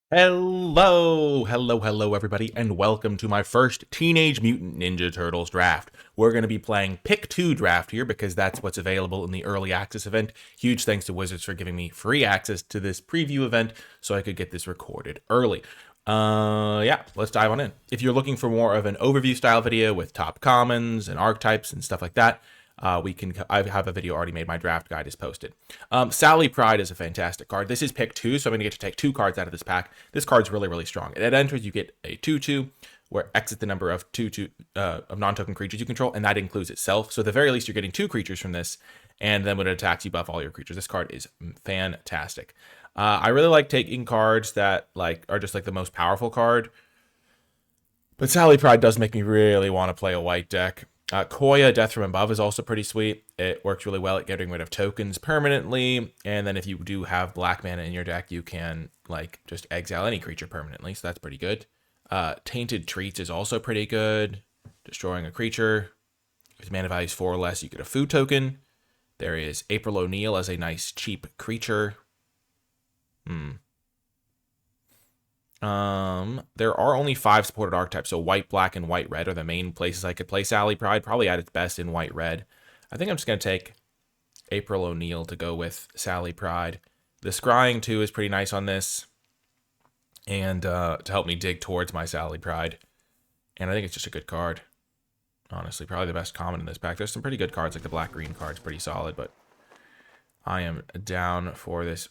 Hello, everybody, and welcome to my first Teenage Mutant Ninja Turtles draft. We're going to be playing Pick 2 draft here because that's what's available in the early access event. Huge thanks to Wizards for giving me free access to this preview event so I could get this recorded early. Yeah, let's dive on in. If you're looking for more of an overview style video with top commons and archetypes and stuff like that, I have a video already made. My draft guide is posted. Sally Pride is a fantastic card. This is pick 2, so I'm going to get to take 2 cards out of this pack. This card's really strong. It enters, you get a 2/2, where X is the number of of non-token creatures you control, and that includes itself. So at the very least, you're getting 2 creatures from this, and then when it attacks, you buff all your creatures. This card is fantastic. I really like taking cards that are just the most powerful card, but Sally Pride does make me really want to play a white deck. Koya, Death from Above, is also pretty sweet. It works really well at getting rid of tokens permanently, and then if you do have black mana in your deck, you can just exile any creature permanently, so that's pretty good. Tainted Treats is also pretty good. Destroying a creature. If mana value is 4 or less, you get a food token. There is April O'Neil as a nice cheap creature. There are only 5 supported archetypes, so white, black, and white, red are the main places I could play Sally Pride, probably at its best in white, red. I think I'm just going to take April O'Neil to go with Sally Pride. The scrying, too, is pretty nice on this, and to help me dig towards my Sally Pride. And I think it's just a good card. Honestly, probably the best common in this pack. There's some pretty good cards, like the black-green card's pretty solid, but I am down for this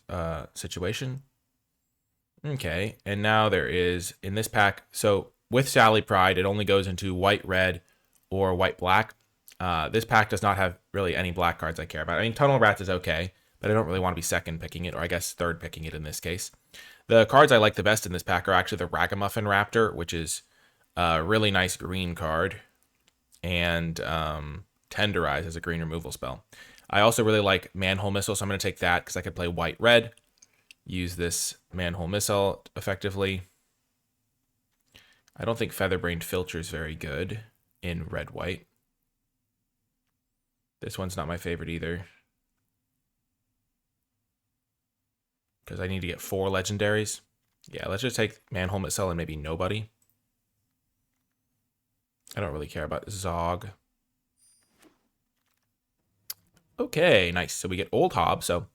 situation. Okay, and now there is, in this pack, so with Sally Pride, it only goes into white, red, or white, black. This pack does not have really any black cards I care about. I mean, Tunnel Rats is okay, but I don't really want to be second picking it, or I guess third picking it in this case. The cards I like the best in this pack are actually the Ragamuffin Raptor, which is a really nice green card, and Tenderize as a green removal spell. I also really like Manhole Missile, so I'm going to take that because I could play white, red, use this Manhole Missile effectively. I don't think Featherbrained Filter is very good in red-white. This one's not my favorite either, because I need to get 4 legendaries. Yeah, let's just take Manhole Missile and maybe nobody. I don't really care about Zog. Okay, nice. So we get Old Hob, so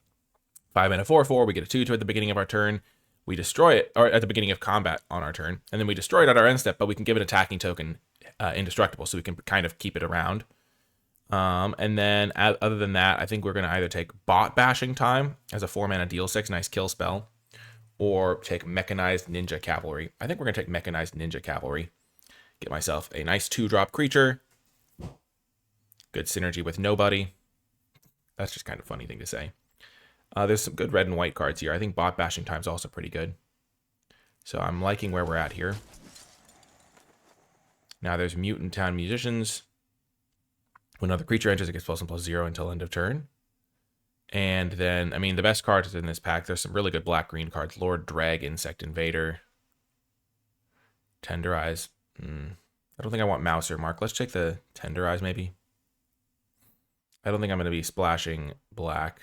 5 mana 4/4, we get a 2/2 at the beginning of our turn. We destroy it, or at the beginning of combat on our turn, and then we destroy it at our end step, but we can give it attacking token indestructible, so we can kind of keep it around. And then other than that, I think we're going to either take Bot Bashing Time as a 4 mana deal 6, nice kill spell, or take Mechanized Ninja Cavalry. I think we're going to take Mechanized Ninja Cavalry. Get myself a nice 2-drop creature. Good synergy with nobody. That's just kind of a funny thing to say. There's some good red and white cards here. I think Bot Bashing Time is also pretty good. So I'm liking where we're at here. Now there's Mutant Town Musicians. When another creature enters, it gets +1/+0 until end of turn. And then, I mean, the best cards in this pack, there's some really good black-green cards. Lord Drag, Insect Invader, Tenderize. I don't think I want Mouse or Mark. Let's take the Tenderize, maybe. I don't think I'm going to be splashing black.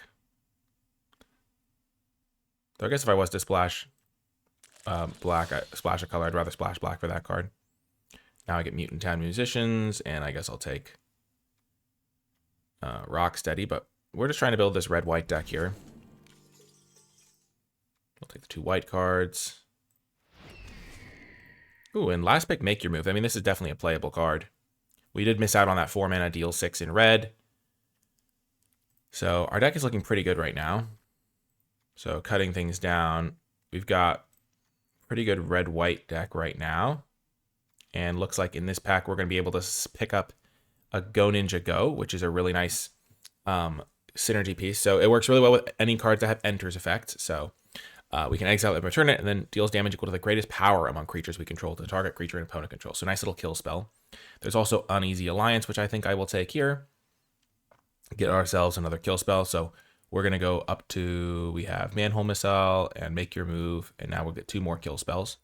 So I guess if I was to splash black, splash a color, I'd rather splash black for that card. Now I get Mutant Town Musicians, and I guess I'll take Rocksteady, but we're just trying to build this red-white deck here. I'll take the 2 white cards. Ooh, and last pick, Make Your Move. I mean, this is definitely a playable card. We did miss out on that 4 mana deal 6 in red. So our deck is looking pretty good right now. So cutting things down, we've got pretty good red-white deck right now. And looks like in this pack, we're going to be able to pick up a Go Ninja Go, which is a really nice synergy piece. So it works really well with any cards that have Enters effects. So we can exile it and return it, and then deals damage equal to the greatest power among creatures we control to the target creature and opponent control. So nice little kill spell. There's also Uneasy Alliance, which I think I will take here. Get ourselves another kill spell. So we're going to go up to, we have Manhole Missile and Make Your Move, and now we'll get 2 more kill spells.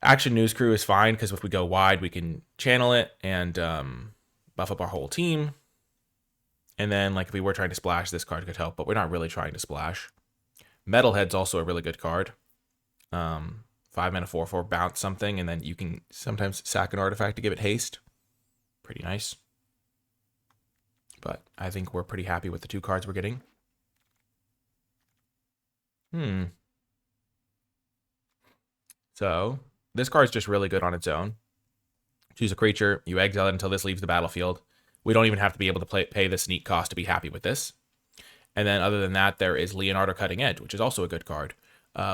Action News Crew is fine, because if we go wide, we can channel it and buff up our whole team. And then, if we were trying to splash, this card could help, but we're not really trying to splash. Metalhead's also a really good card. 5 mana 4/4 bounce something, and then you can sometimes sack an artifact to give it haste. Pretty nice. But I think we're pretty happy with the 2 cards we're getting. So this card's just really good on its own. Choose a creature, you exile it until this leaves the battlefield. We don't even have to be able to pay the sneak cost to be happy with this. And then other than that, there is Leonardo Cutting Edge, which is also a good card.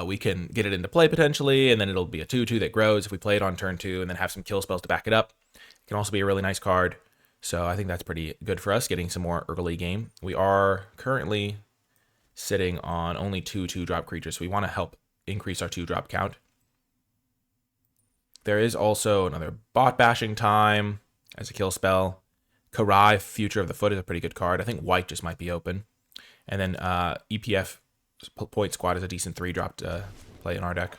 We can get it into play potentially, and then it'll be a 2/2 that grows if we play it on turn 2 and then have some kill spells to back it up. It can also be a really nice card. So I think that's pretty good for us, getting some more early game. We are currently sitting on only 2 2-drop creatures, so we want to help increase our 2-drop count. There is also another Bot Bashing Time as a kill spell. Karai, Future of the Foot, is a pretty good card. I think white just might be open. And then EPF Point Squad is a decent 3-drop to play in our deck.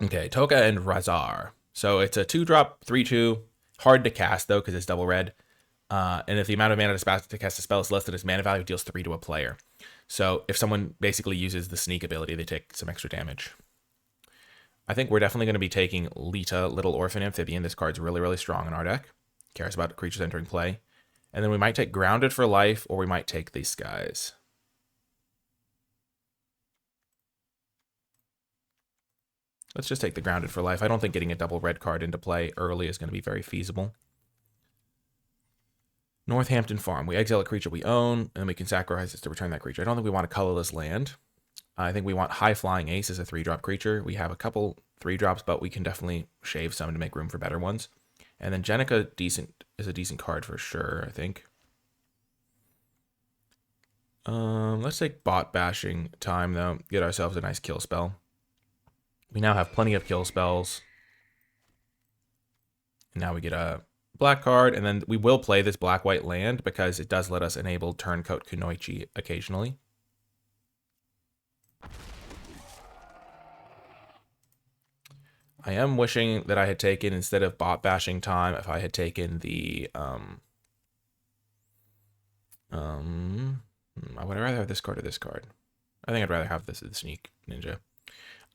Okay, Toka and Razar. So it's a 2-drop, 3/2. Hard to cast, though, because it's double red. And if the amount of mana to cast a spell is less than its mana value, it deals 3 to a player. So if someone basically uses the sneak ability, they take some extra damage. I think we're definitely going to be taking Lita, Little Orphan Amphibian. This card's really, really strong in our deck. Cares about creatures entering play. And then we might take Grounded for Life, or we might take these guys. Let's just take the Grounded for Life. I don't think getting a double red card into play early is going to be very feasible. Northampton Farm. We exile a creature we own, and then we can sacrifice this to return that creature. I don't think we want a colorless land. I think we want High Flying Ace as a 3-drop creature. We have a couple 3-drops, but we can definitely shave some to make room for better ones. And then Jenica is a decent card for sure, I think. Let's take Bot Bashing Time, though. Get ourselves a nice kill spell. We now have plenty of kill spells. And now we get a black card, and then we will play this black-white land because it does let us enable Turncoat Kunoichi occasionally. I am wishing that I had taken, instead of Bot Bashing Time, if I had taken the, I would rather have this card or this card. I think I'd rather have this, the Sneak Ninja.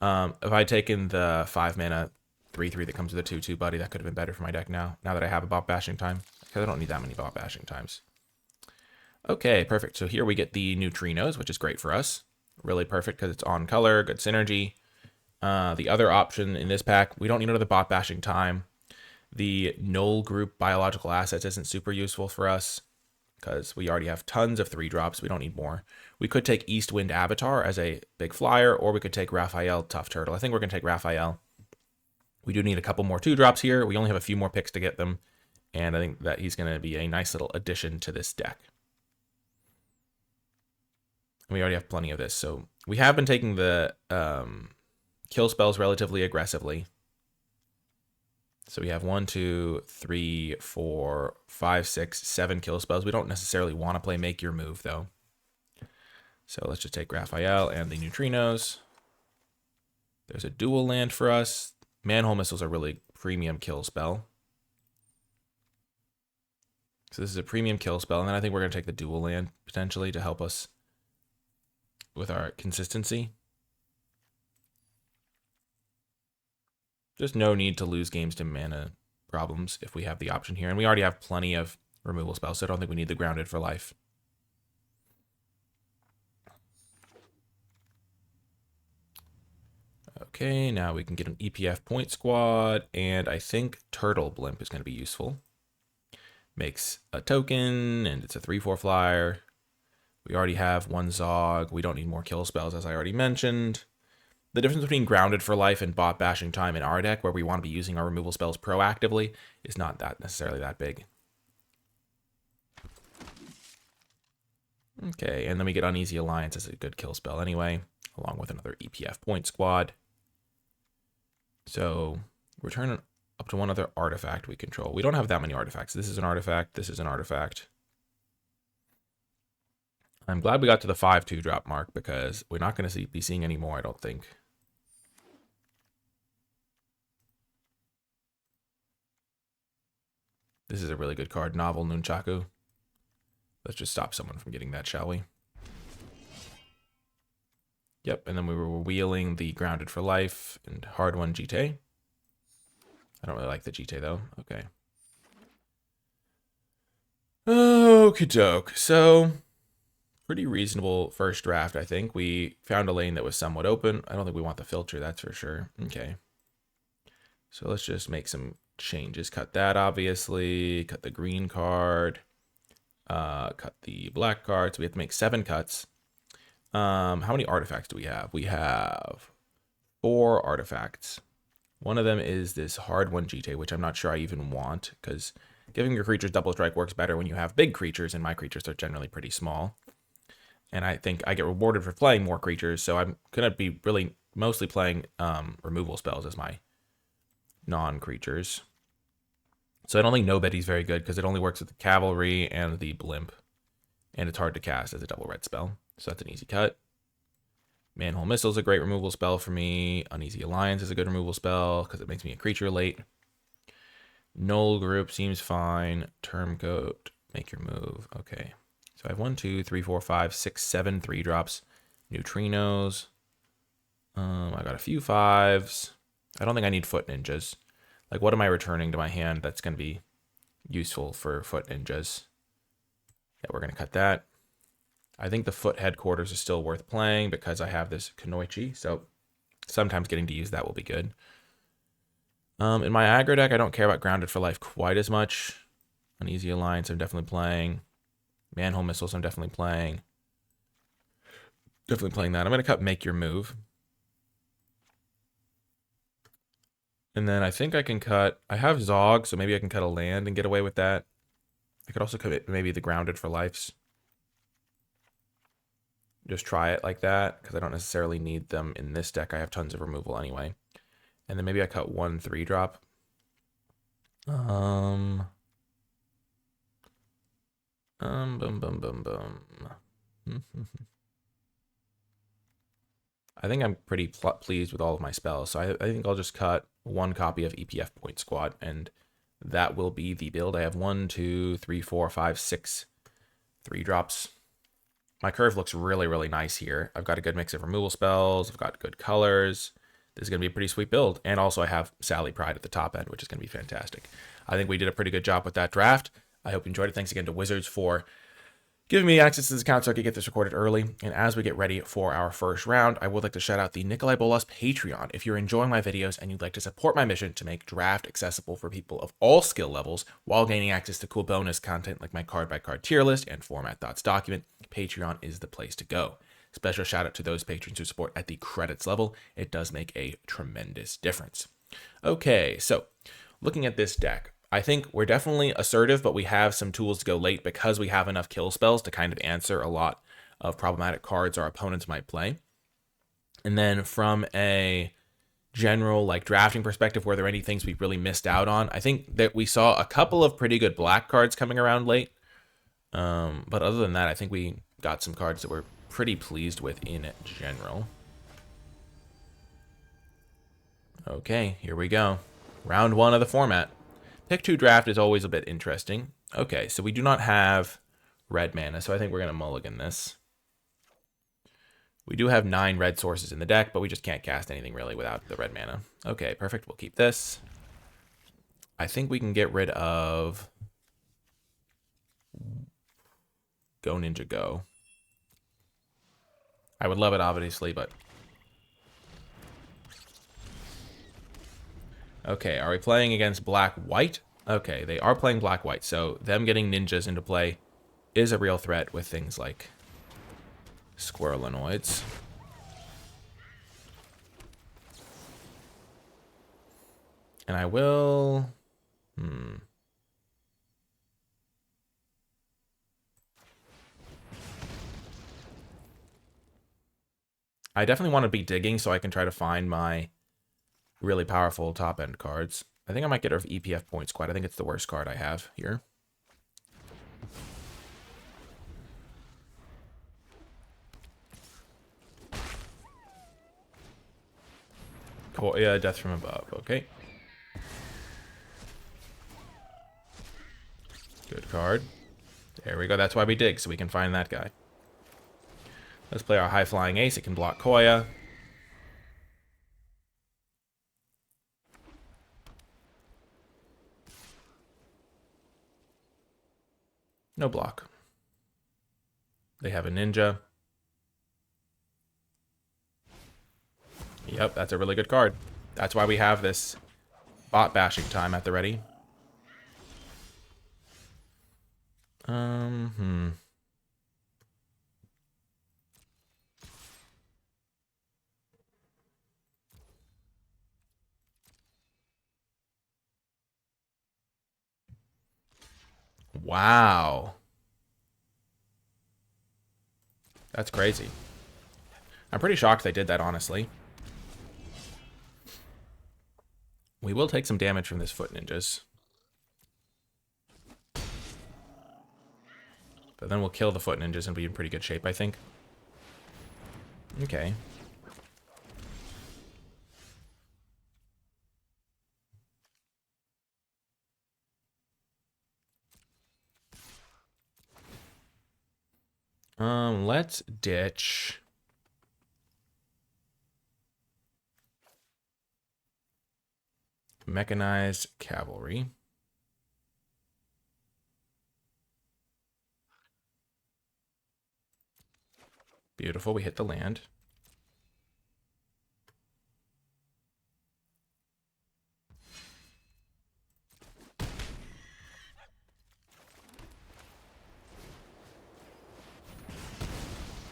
If I had taken the 5 mana 3/3 that comes with a 2/2 buddy, that could have been better for my deck now that I have a Bot Bashing Time, because I don't need that many Bot Bashing Times. Okay, perfect. So here we get the Neutrinos, which is great for us. Really perfect because it's on color, good synergy. The other option in this pack, we don't need another Bot Bashing Time. The Null Group Biological Assets isn't super useful for us because we already have tons of 3-drops. We don't need more. We could take East Wind Avatar as a big flyer, or we could take Raphael Tough Turtle. I think we're going to take Raphael. We do need a couple more 2-drops here. We only have a few more picks to get them, and I think that he's going to be a nice little addition to this deck. And we already have plenty of this, so we have been taking the kill spells relatively aggressively. So we have 1, 2, 3, 4, 5, 6, 7 kill spells. We don't necessarily want to play Make Your Move, though. So let's just take Raphael and the Neutrinos. There's a dual land for us. Manhole Missile's a really premium kill spell. So this is a premium kill spell, and then I think we're going to take the dual land, potentially, to help us with our consistency. There's no need to lose games to mana problems if we have the option here. And we already have plenty of removal spells, so I don't think we need the Grounded for Life. Okay, now we can get an EPF Point Squad, and I think Turtle Blimp is going to be useful. Makes a token, and it's a 3/4 flyer. We already have 1 Zog. We don't need more kill spells, as I already mentioned. The difference between Grounded for Life and Bot Bashing Time in our deck, where we want to be using our removal spells proactively, is not that necessarily that big. Okay, and then we get Uneasy Alliance as a good kill spell anyway, along with another EPF Point Squad. So return up to 1 other artifact we control. We don't have that many artifacts. This is an artifact. This is an artifact. I'm glad we got to the 5 2-drop mark because we're not going to be seeing any more, I don't think. This is a really good card, Novel Nunchaku. Let's just stop someone from getting that, shall we? Yep, and then we were wheeling the Grounded for Life and Hard One GT. I don't really like the GT though. Okay. Okie doke. So, pretty reasonable first draft, I think. We found a lane that was somewhat open. I don't think we want the filter, that's for sure. Okay. So let's just make some changes. Cut that, obviously. Cut the green card. Cut the black card. So we have to make 7 cuts. How many artifacts do we have? We have 4 artifacts. One of them is this hard one GT, which I'm not sure I even want, because giving your creatures double strike works better when you have big creatures, and my creatures are generally pretty small. And I think I get rewarded for playing more creatures, so I'm going to be really mostly playing removal spells as my non-creatures. So I don't think Nobody's very good, because it only works with the Cavalry and the Blimp, and it's hard to cast as a double red spell. So that's an easy cut. Manhole Missile is a great removal spell for me. Uneasy Alliance is a good removal spell because it makes me a creature late. Null Group seems fine. Termcoat, make your move. Okay. So I have 1, 2, 3, 4, 5, 6, 7 3-drops. Neutrinos. I got a few 5s. I don't think I need Foot Ninjas. Like, what am I returning to my hand that's going to be useful for Foot Ninjas? Yeah, we're going to cut that. I think the Foot Headquarters is still worth playing because I have this Kunoichi, so sometimes getting to use that will be good. In my aggro deck, I don't care about Grounded for Life quite as much. Uneasy Alliance, I'm definitely playing. Manhole Missiles, I'm definitely playing. Definitely playing that. I'm going to cut Make Your Move. And then I think I can cut... I have Zog, so maybe I can cut a land and get away with that. I could also cut maybe the Grounded for Lives. Just try it like that, because I don't necessarily need them in this deck. I have tons of removal anyway. And then maybe I cut 1 3-drop. Boom, boom, boom, boom. I think I'm pretty pleased with all of my spells, so I think I'll just cut 1 copy of EPF Point Squad, and that will be the build. I have 1, 2, 3, 4, 5, 6 3-drops. My curve looks really, really nice here. I've got a good mix of removal spells. I've got good colors. This is going to be a pretty sweet build. And also I have Sally Pride at the top end, which is going to be fantastic. I think we did a pretty good job with that draft. I hope you enjoyed it. Thanks again to Wizards for giving me access to this account so I could get this recorded early. And as we get ready for our first round, I would like to shout out the NicolaiBolas Patreon. If you're enjoying my videos and you'd like to support my mission to make draft accessible for people of all skill levels while gaining access to cool bonus content like my card-by-card tier list and format thoughts document, Patreon is the place to go. Special shout out to those patrons who support at the credits level. It does make a tremendous difference. Okay, so looking at this deck, I think we're definitely assertive, but we have some tools to go late because we have enough kill spells to kind of answer a lot of problematic cards our opponents might play. And then from a general like drafting perspective, were there any things we really missed out on? I think that we saw a couple of pretty good black cards coming around late. But other than that, I think we got some cards that we're pretty pleased with in general. Okay, here we go. Round 1 of the format. Pick 2 draft is always a bit interesting. Okay, so we do not have red mana, so I think we're going to mulligan this. We do have 9 red sources in the deck, but we just can't cast anything really without the red mana. Okay, perfect. We'll keep this. I think we can get rid of Go Ninja Go. I would love it, obviously, but... Okay, are we playing against black-white? Okay, they are playing black-white, so them getting ninjas into play is a real threat with things like Squirrelinoids. And I will... I definitely want to be digging so I can try to find my really powerful top-end cards. I think I might get rid of EPF Point Squad. I think it's the worst card I have here. Cool. Yeah, Death from Above. Okay. Good card. There we go. That's why we dig, so we can find that guy. Let's play our high-flying ace. It can block Koya. No block. They have a ninja. Yep, that's a really good card. That's why we have this bot bashing time at the ready. Wow. That's crazy. I'm pretty shocked they did that, honestly. We will take some damage from this foot ninjas. But then we'll kill the foot ninjas and be in pretty good shape, I think. Okay. Let's ditch. Mechanized cavalry. Beautiful, we hit the land.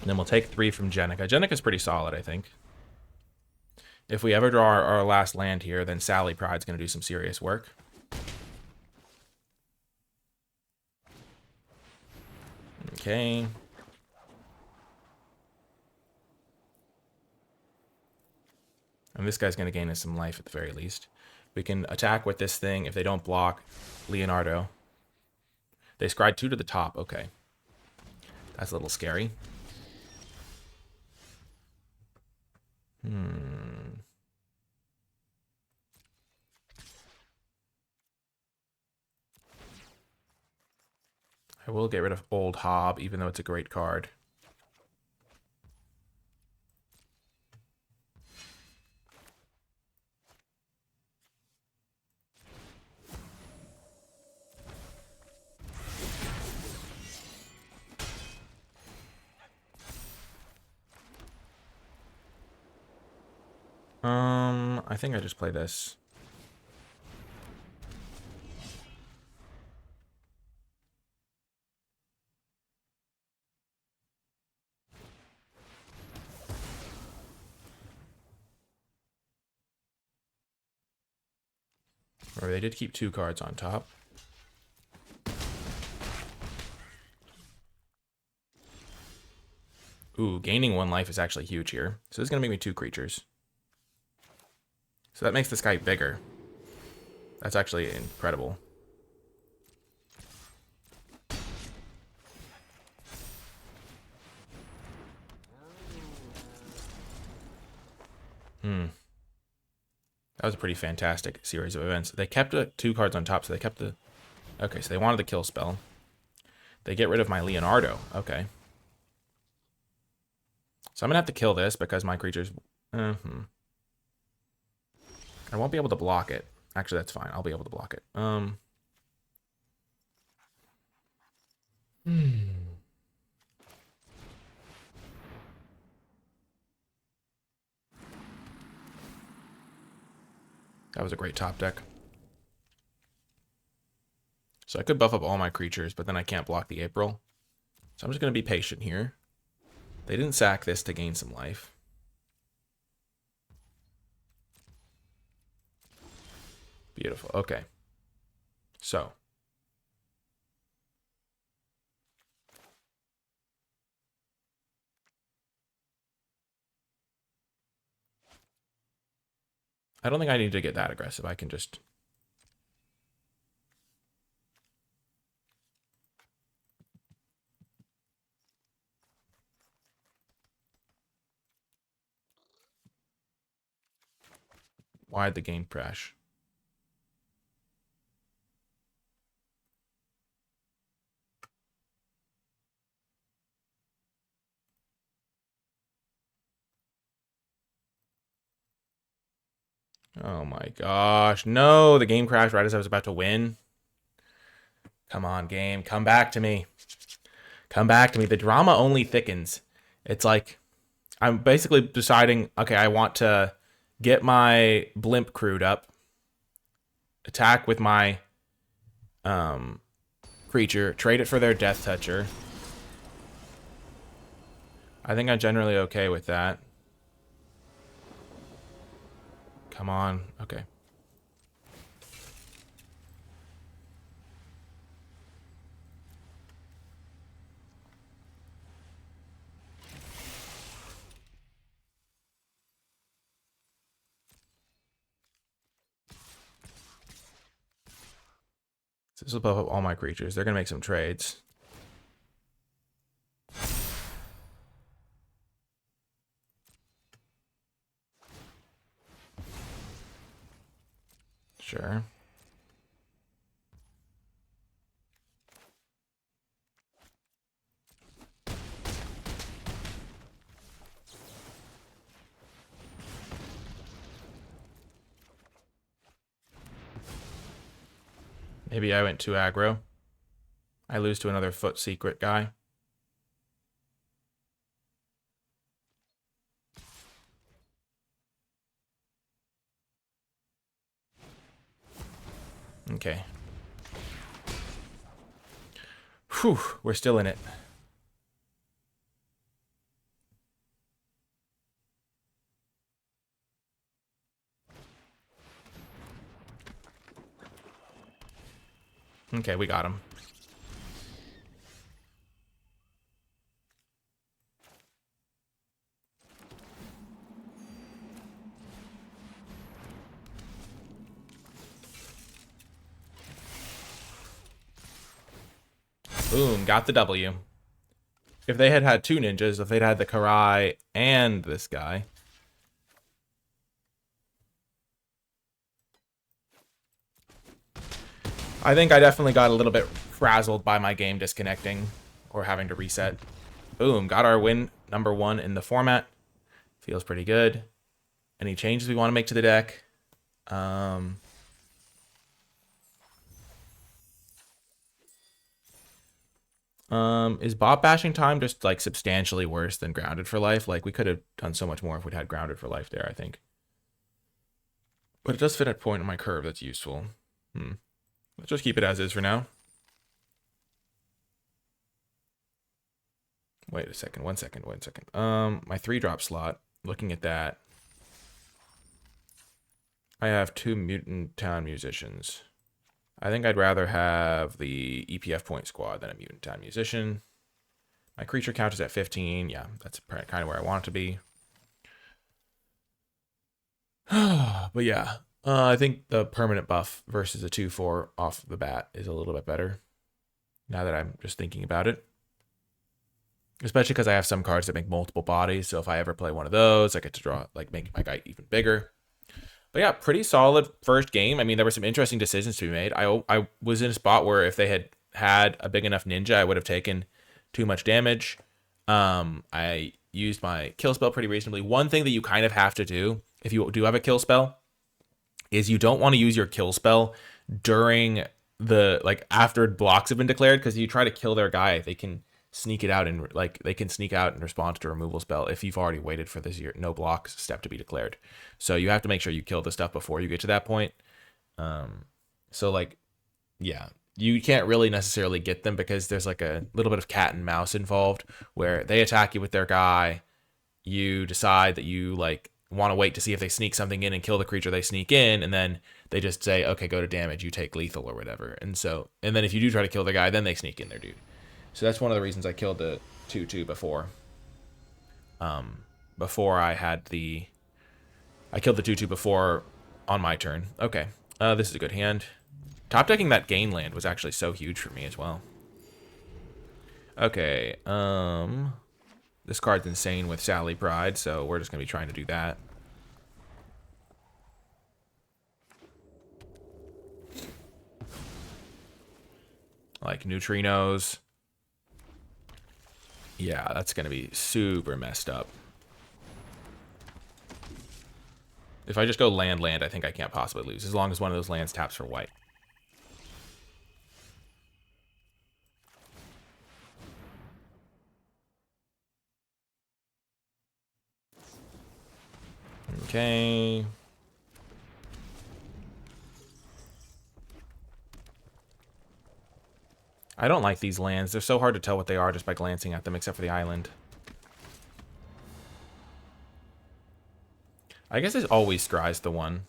And then we'll take 3 from Jenica. Jenica's pretty solid, I think. If we ever draw our last land here, then Sally Pride's going to do some serious work. Okay. And this guy's going to gain us some life at the very least. We can attack with this thing. If they don't block Leonardo. They scryed 2 to the top. Okay. That's a little scary. I will get rid of Old Hob, even though it's a great card. I think I just play this. Or they did keep 2 cards on top. Ooh, gaining 1 life is actually huge here. So this is going to make me 2 creatures. So that makes this guy bigger. That's actually incredible. That was a pretty fantastic series of events. They kept 2 cards on top, so they kept the... Okay, so they wanted the kill spell. They get rid of my Leonardo. Okay. So I'm going to have to kill this because my creatures... I won't be able to block it. Actually, that's fine. I'll be able to block it. That was a great top deck. So I could buff up all my creatures, but then I can't block the April. So I'm just going to be patient here. They didn't sack this to gain some life. Beautiful. Okay. So. I don't think I need to get that aggressive. I can just... Why'd the game crash? Oh my gosh. No, the game crashed right as I was about to win. Come on, game. Come back to me. Come back to me. The drama only thickens. It's like I'm basically deciding, okay, I want to get my blimp crewed up, attack with my creature, trade it for their Death Toucher. I think I'm generally okay with that. Come on. Okay. This will buff up all my creatures. They're going to make some trades. Sure. Maybe I went too aggro. I lose to another foot secret guy. Okay. Whew, we're still in it. Okay, we got him. Boom, got the W. If they had had two ninjas, if they'd had the Karai and this guy. I think I definitely got a little bit frazzled by my game disconnecting or having to reset. Boom, got our win number 1 in the format. Feels pretty good. Any changes we want to make to the deck? Is bot bashing time just like substantially worse than Grounded for Life? Like we could have done so much more if we'd had Grounded for Life there, I think. But it does fit at a point in my curve that's useful. Let's just keep it as is for now. Wait a second, 1 second, 1 second. My 3-drop slot, looking at that, I have 2 Mutant Town Musicians. I think I'd rather have the EPF point squad than a Mutant Town Musician. My creature count is at 15. Yeah, that's kind of where I want it to be. But yeah, I think the permanent buff versus a 2/4 off the bat is a little bit better. Now that I'm just thinking about it. Especially because I have some cards that make multiple bodies. So if I ever play one of those, I get to draw, like, make my guy even bigger. But yeah, pretty solid first game. I mean, there were some interesting decisions to be made. I was in a spot where if they had a big enough ninja, I would have taken too much damage. I used my kill spell pretty reasonably. One thing that you kind of have to do if you do have a kill spell is you don't want to use your kill spell during the, like, after blocks have been declared, because you try to kill their guy, they can sneak it out and they can sneak out and respond to a removal spell if you've already waited for this no blocks step to be declared. So you have to make sure you kill the stuff before you get to that point. So like, yeah, you can't really necessarily get them because there's like a little bit of cat and mouse involved where they attack you with their guy. You decide that you like want to wait to see if they sneak something in and kill the creature they sneak in, and then they just say, okay, go to damage, you take lethal or whatever. And then if you do try to kill the guy, then they sneak in their dude. So that's one of the reasons I killed the 2/2 before. Before I killed the 2/2 before on my turn. Okay, this is a good hand. Top decking that gain land was actually so huge for me as well. Okay, this card's insane with Sally Pride, so we're just gonna be trying to do that. Like neutrinos. Yeah, that's going to be super messed up. If I just go land, I think I can't possibly lose, as long as one of those lands taps for white. Okay. I don't like these lands. They're so hard to tell what they are just by glancing at them, except for the island. I guess it's always scries the one.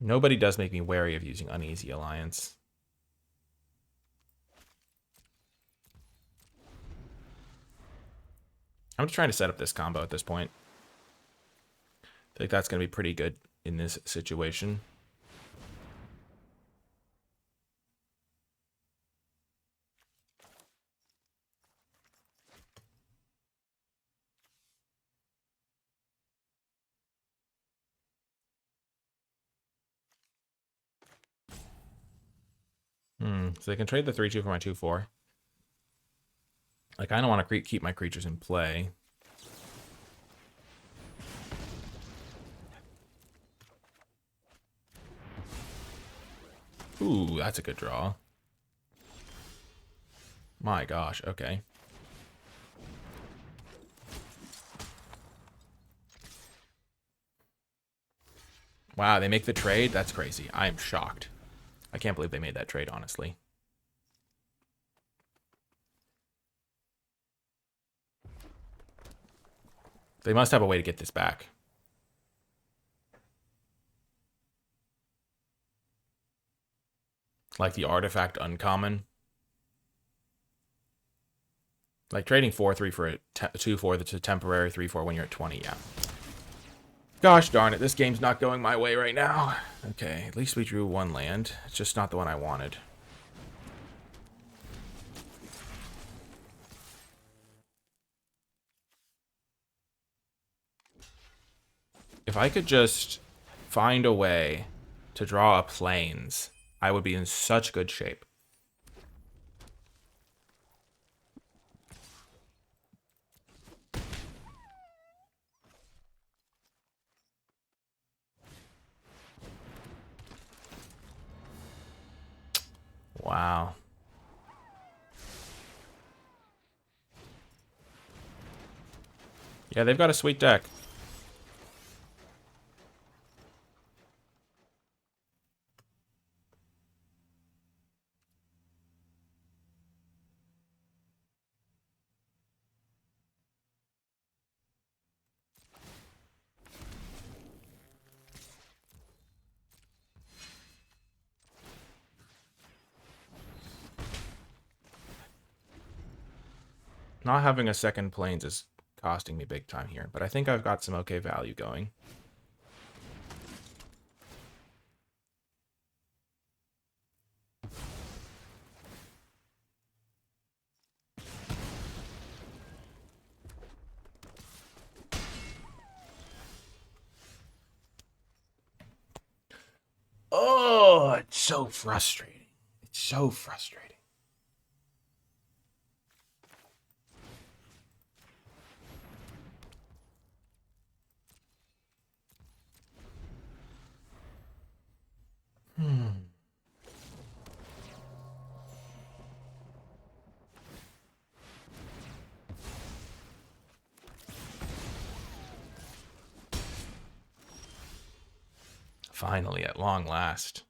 Nobody does make me wary of using Uneasy Alliance. I'm just trying to set up this combo at this point. I think that's going to be pretty good in this situation. So they can trade the 3/2 for my 2/4. I kind of want to keep my creatures in play. Ooh, that's a good draw. My gosh, okay. Wow, they make the trade? That's crazy. I am shocked. I can't believe they made that trade, honestly. They must have a way to get this back. Like the artifact uncommon. Like trading 4/3 for a 2/4 that's a temporary 3/4 when you're at 20, yeah. Gosh darn it, this game's not going my way right now. Okay, at least we drew one land. It's just not the one I wanted. If I could just find a way to draw a plains, I would be in such good shape. Wow. Yeah, they've got a sweet deck. Not having a second plains is costing me big time here, but I think I've got some okay value going. Oh, it's so frustrating. It's so frustrating. Finally, at long last.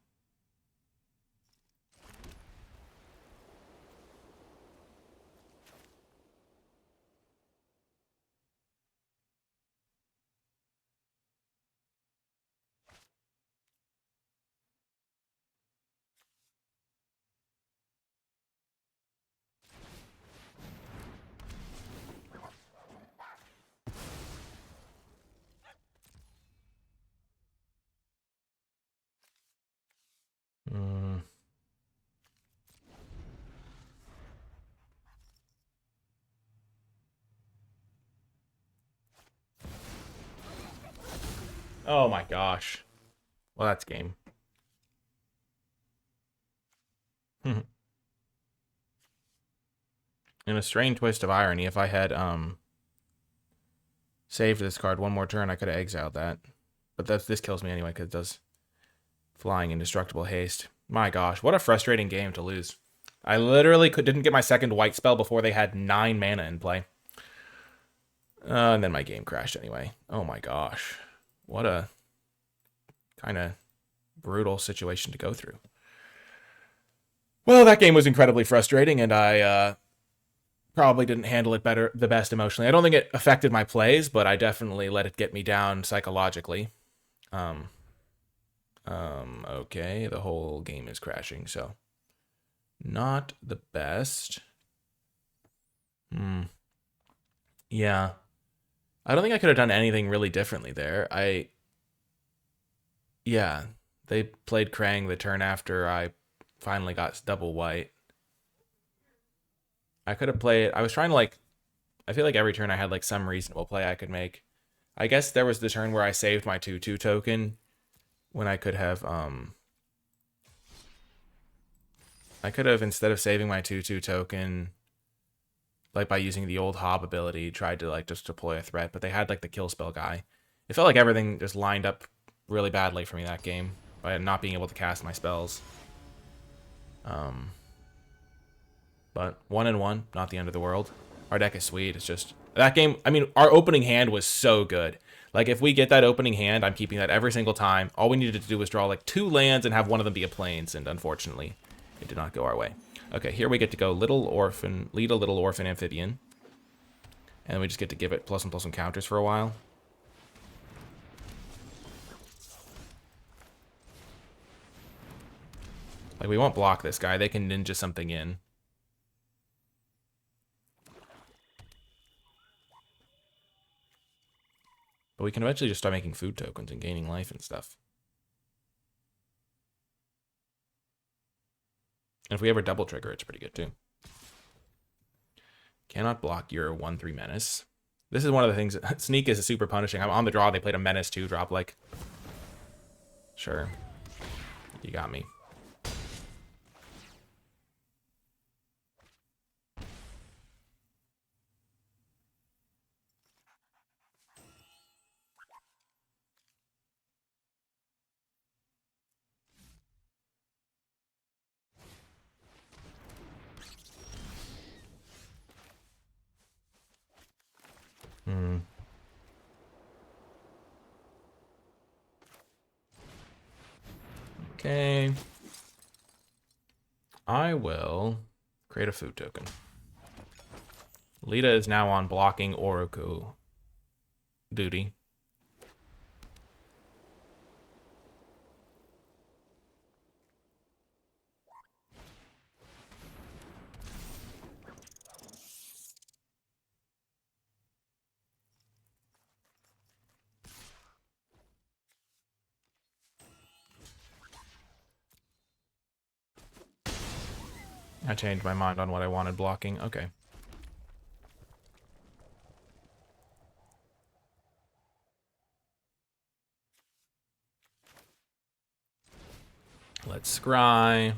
Oh my gosh. Well, that's game. In a strange twist of irony, if I had saved this card one more turn, I could have exiled that. But this kills me anyway, because it does flying indestructible haste. My gosh, what a frustrating game to lose. I literally didn't get my second white spell before they had 9 mana in play. And then my game crashed anyway. Oh my gosh. What a kind of brutal situation to go through. Well, that game was incredibly frustrating, and I probably didn't handle it the best emotionally. I don't think it affected my plays, but I definitely let it get me down psychologically. Okay, the whole game is crashing, so not the best. Yeah. I don't think I could have done anything really differently there. Yeah, they played Krang the turn after I finally got double white. I could have played, I was trying to I feel like every turn I had like some reasonable play I could make. I guess there was the turn where I saved my 2/2 token when I could have, instead of saving my 2/2 token, like by using the old Hob ability, tried to like just deploy a threat, but they had like the kill spell guy. It felt like everything just lined up really badly for me that game by not being able to cast my spells. But 1-1, not the end of the world. Our deck is sweet. It's just that game. I mean, our opening hand was so good. Like if we get that opening hand, I'm keeping that every single time. All we needed to do was draw like 2 lands and have one of them be a plains, and unfortunately, it did not go our way. Okay, here we get to go Little Orphan, lead a Little Orphan Amphibian. And we just get to give it +1/+1 counters for a while. Like, we won't block this guy. They can ninja something in. But we can eventually just start making food tokens and gaining life and stuff. And if we ever double trigger, it's pretty good too. Cannot block your 1/3 menace. This is one of the things. Sneak is super punishing. I'm on the draw. They played a menace 2 drop. Like, sure, you got me. Okay. I will create a food token. Lita is now on blocking Oroku duty. I changed my mind on what I wanted blocking. Okay. Let's scry.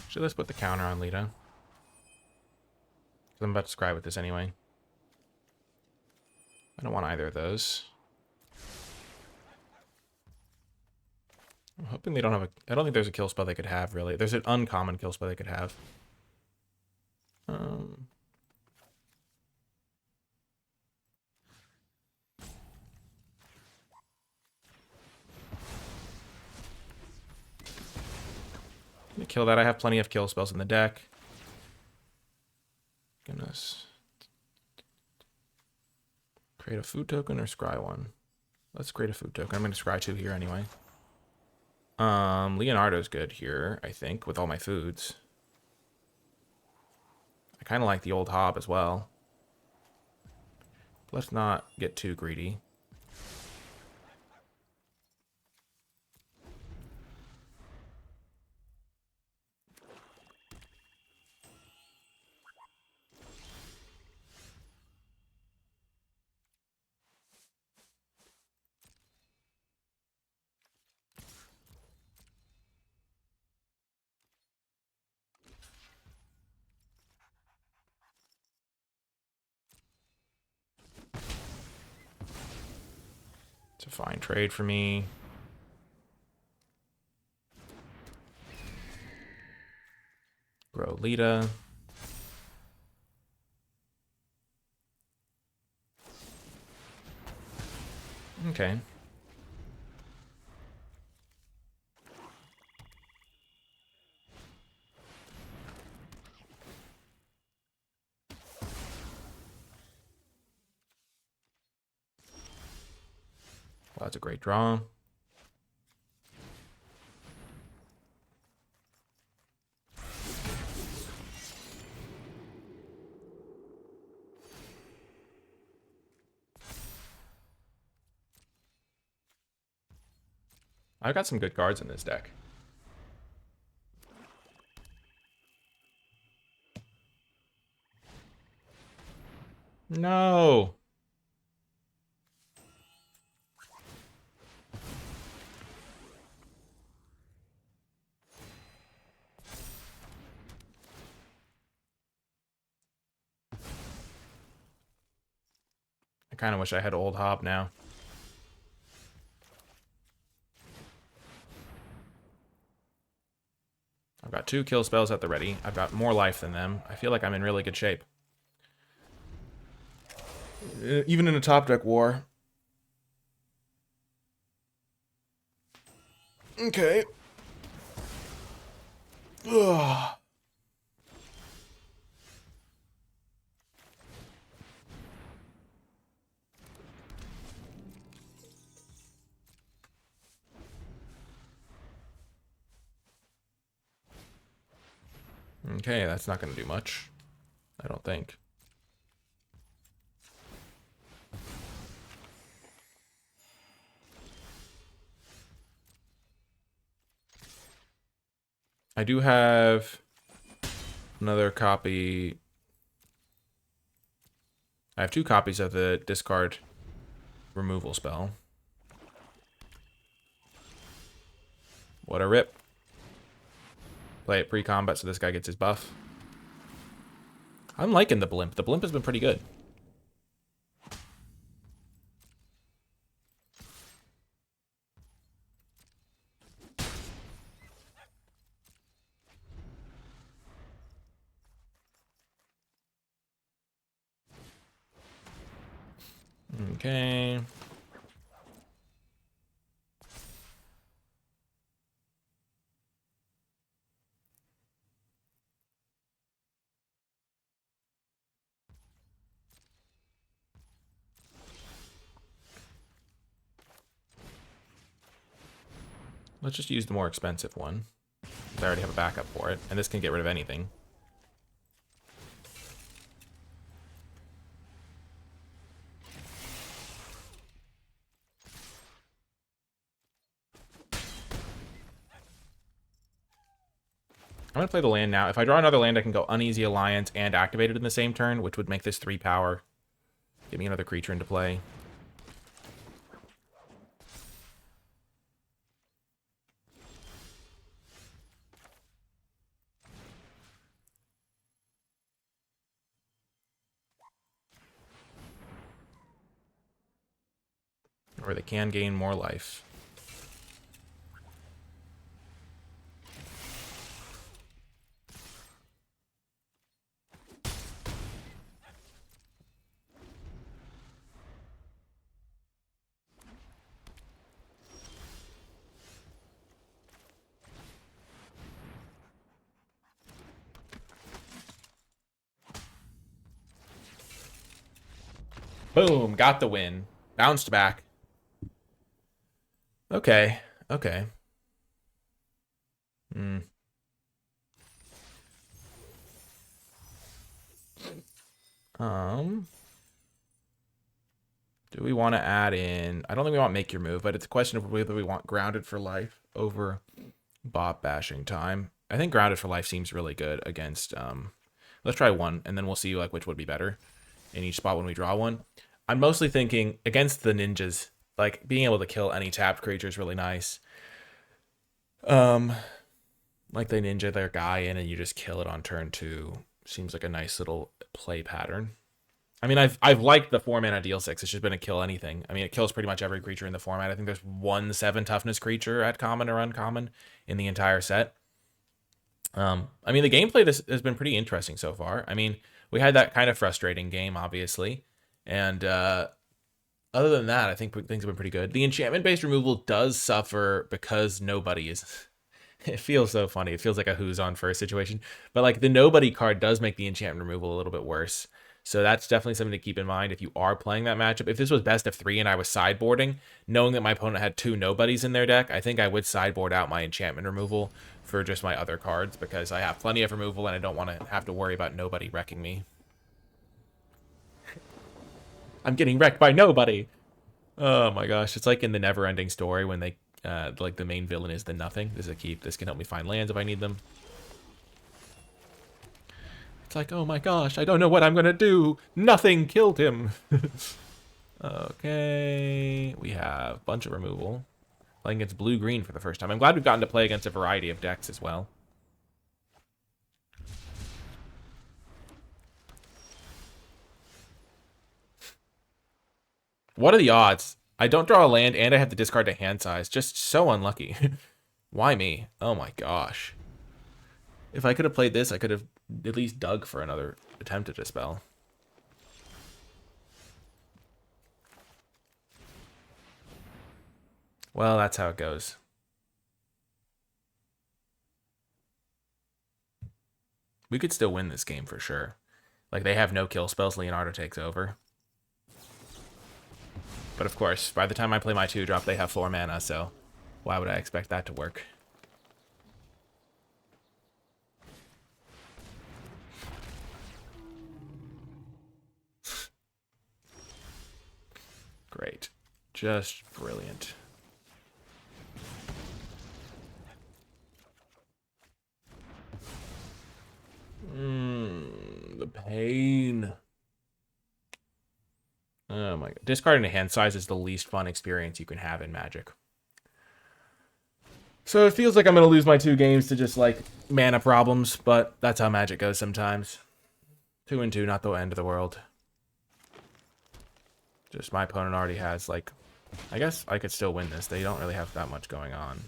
Should let's put the counter on Lita. I'm about to scry with this anyway. I don't want either of those. I'm hoping they don't have a... I don't think there's a kill spell they could have, really. There's an uncommon kill spell they could have. Let me kill that. I have plenty of kill spells in the deck. Goodness. Create a food token or scry one? Let's create a food token. I'm going to scry 2 here anyway. Leonardo's good here, I think, with all my foods. I kind of like the old Hob as well. Let's not get too greedy. It's a fine trade for me. Grow Lita. Okay. Well, that's a great draw. I've got some good cards in this deck. No. I kind of wish I had Old Hob now. I've got 2 kill spells at the ready. I've got more life than them. I feel like I'm in really good shape. Even in a top deck war. Okay. Ugh. Okay, that's not going to do much. I don't think. I do have another copy. I have 2 copies of the discard removal spell. What a rip. Play it pre-combat so this guy gets his buff. I'm liking the blimp. The blimp has been pretty good. Okay. Let's just use the more expensive one. I already have a backup for it, and this can get rid of anything. I'm going to play the land now. If I draw another land, I can go Uneasy Alliance and activate it in the same turn, which would make this 3 power. Give me another creature into play. Or they can gain more life. Boom, got the win. Bounced back. Okay, okay. Do we want to add in... I don't think we want Make Your Move, but it's a question of whether we want Grounded for Life over Bot Bashing Time. I think Grounded for Life seems really good against... let's try one, and then we'll see like which would be better in each spot when we draw one. I'm mostly thinking against the ninjas, like being able to kill any tapped creature is really nice. Like they ninja their guy in and you just kill it on turn 2. Seems like a nice little play pattern. I mean, I've liked the 4-mana deal 6. It's just been a kill anything. I mean, it kills pretty much every creature in the format. I think there's 1 7 toughness creature at common or uncommon in the entire set. I mean, the gameplay has been pretty interesting so far. I mean, we had that kind of frustrating game, obviously. And other than that, I think things have been pretty good. The enchantment-based removal does suffer because nobody is... It feels so funny. It feels like a who's on first situation. But like the nobody card does make the enchantment removal a little bit worse. So that's definitely something to keep in mind if you are playing that matchup. If this was best of 3 and I was sideboarding, knowing that my opponent had 2 nobodies in their deck, I think I would sideboard out my enchantment removal for just my other cards because I have plenty of removal and I don't want to have to worry about nobody wrecking me. I'm getting wrecked by nobody. Oh my gosh, it's like in the Never-Ending Story when they like the main villain is the nothing. This is a keep. This can help me find lands if I need them. It's like, oh my gosh, I don't know what I'm gonna do. Nothing killed him. Okay, we have a bunch of removal. Playing against blue-green for the first time. I'm glad we've gotten to play against a variety of decks as well. What are the odds? I don't draw a land and I have to discard to hand size. Just so unlucky. Why me? Oh my gosh. If I could have played this, I could have at least dug for another attempt at a spell. Well, that's how it goes. We could still win this game for sure. Like, they have no kill spells, Leonardo takes over. But of course, by the time I play my 2-drop, they have 4 mana, so why would I expect that to work? Great. Just brilliant. The pain. Oh my god. Discarding a hand size is the least fun experience you can have in Magic. So it feels like I'm going to lose my 2 games to just, like, mana problems, but that's how Magic goes sometimes. 2-2, not the end of the world. Just my opponent already has, like... I guess I could still win this. They don't really have that much going on.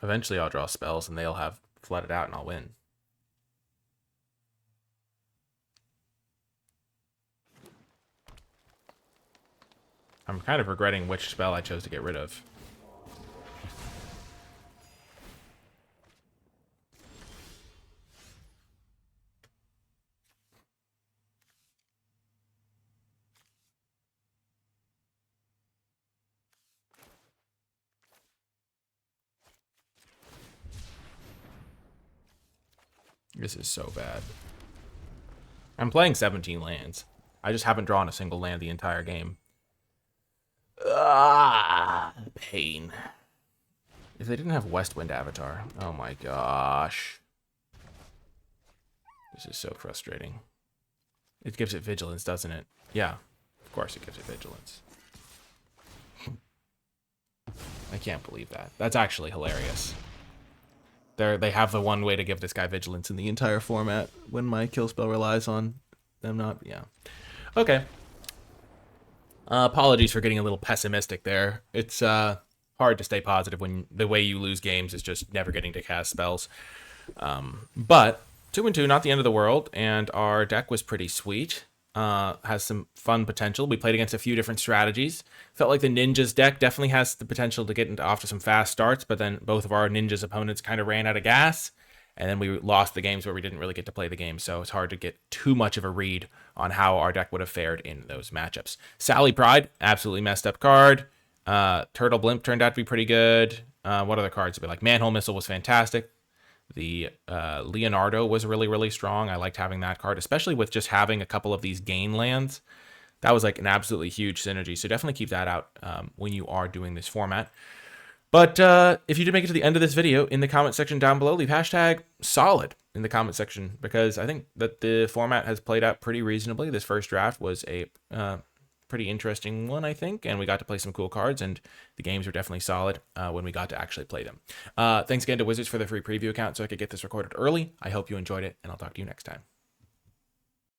Eventually I'll draw spells and they'll have flooded out and I'll win. I'm kind of regretting which spell I chose to get rid of. This is so bad. I'm playing 17 lands. I just haven't drawn a single land the entire game. Ah, pain. If they didn't have Westwind Avatar, oh my gosh. This is so frustrating. It gives it vigilance, doesn't it? Yeah, of course it gives it vigilance. I can't believe that. That's actually hilarious. They have the one way to give this guy vigilance in the entire format when my kill spell relies on them not... Yeah. Okay. Apologies for getting a little pessimistic there. It's hard to stay positive when the way you lose games is just never getting to cast spells. But 2-2, not the end of the world, and our deck was pretty sweet. Has some fun potential. We played against a few different strategies. Felt like the Ninjas deck definitely has the potential to get off to some fast starts, but then both of our Ninjas opponents kind of ran out of gas, and then we lost the games where we didn't really get to play the game, so it's hard to get too much of a read on how our deck would have fared in those matchups. Sally Pride, absolutely messed up card. Turtle Blimp turned out to be pretty good. What other cards? Like Manhole Missile was fantastic. The Leonardo was really, really strong. I liked having that card, especially with just having a couple of these gain lands. That was like an absolutely huge synergy. So definitely keep that out when you are doing this format. But if you did make it to the end of this video, in the comment section down below, leave hashtag solid in the comment section, because I think that the format has played out pretty reasonably. This first draft was a pretty interesting one, I think, and we got to play some cool cards, and the games were definitely solid when we got to actually play them. Thanks again to Wizards for the free preview account so I could get this recorded early. I hope you enjoyed it, and I'll talk to you next time.